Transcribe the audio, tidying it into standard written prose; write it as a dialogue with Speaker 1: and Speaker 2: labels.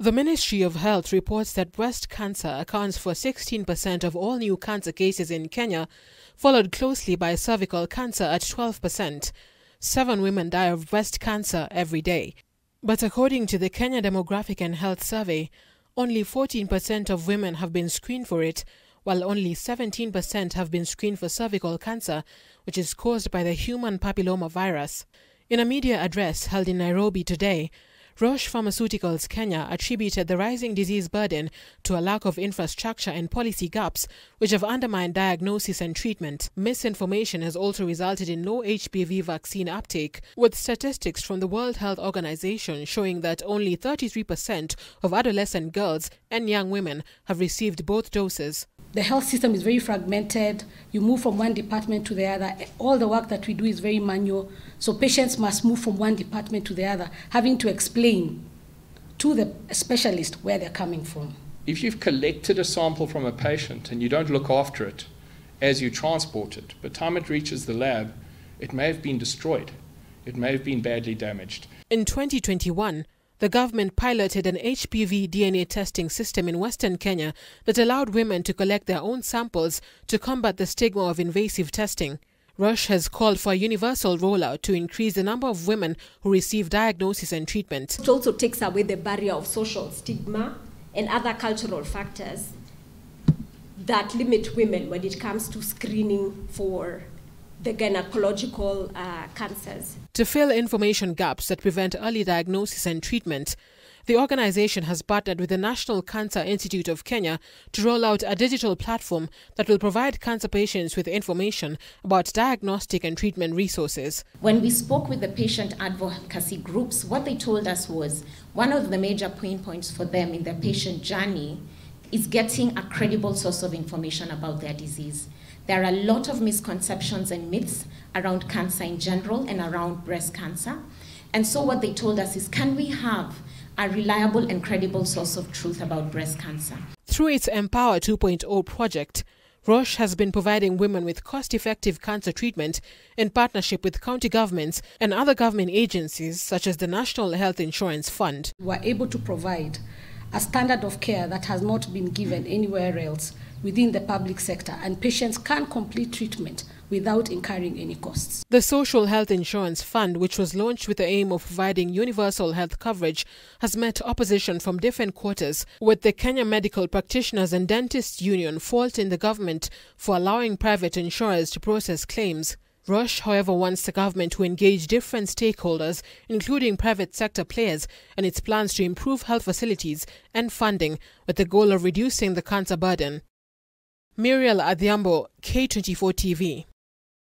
Speaker 1: The Ministry of Health reports that breast cancer accounts for 16% of all new cancer cases in Kenya, followed closely by cervical cancer at 12%. 7 women die of breast cancer every day. But according to the Kenya Demographic and Health Survey, only 14% of women have been screened for it, while only 17% have been screened for cervical cancer, which is caused by the human papilloma virus. In a media address held in Nairobi today, Roche Pharmaceuticals Kenya attributed the rising disease burden to a lack of infrastructure and policy gaps which have undermined diagnosis and treatment. Misinformation has also resulted in low HPV vaccine uptake, with statistics from the World Health Organization showing that only 33% of adolescent girls and young women have received both doses.
Speaker 2: The health system is very fragmented. You move from one department to the other. All the work that we do is very manual. So patients must move from one department to the other, having to explain to the specialist where they're coming from.
Speaker 3: If you've collected a sample from a patient and you don't look after it as you transport it, by the time it reaches the lab, it may have been destroyed. It may have been badly damaged.
Speaker 1: In 2021, the government piloted an HPV DNA testing system in Western Kenya that allowed women to collect their own samples to combat the stigma of invasive testing. Roche has called for a universal rollout to increase the number of women who receive diagnosis and treatment.
Speaker 4: It also takes away the barrier of social stigma and other cultural factors that limit women when it comes to screening for the gynecological cancers.
Speaker 1: To fill information gaps that prevent early diagnosis and treatment, the organization has partnered with the National Cancer Institute of Kenya to roll out a digital platform that will provide cancer patients with information about diagnostic and treatment resources.
Speaker 5: When we spoke with the patient advocacy groups, what they told us was one of the major pain points for them in their patient journey is getting a credible source of information about their disease. There are a lot of misconceptions and myths around cancer in general and around breast cancer. And so what they told us is, can we have a reliable and credible source of truth about breast cancer?
Speaker 1: Through its Empower 2.0 project, Roche has been providing women with cost-effective cancer treatment in partnership with county governments and other government agencies such as the National Health Insurance Fund.
Speaker 2: We are able to provide a standard of care that has not been given anywhere else within the public sector, and patients can complete treatment without incurring any costs.
Speaker 1: The Social Health Insurance Fund, which was launched with the aim of providing universal health coverage, has met opposition from different quarters, with the Kenya Medical Practitioners and Dentists Union faulting the government for allowing private insurers to process claims. Roche, however, wants the government to engage different stakeholders, including private sector players, and its plans to improve health facilities and funding with the goal of reducing the cancer burden. Muriel Adhiambo, K24 TV.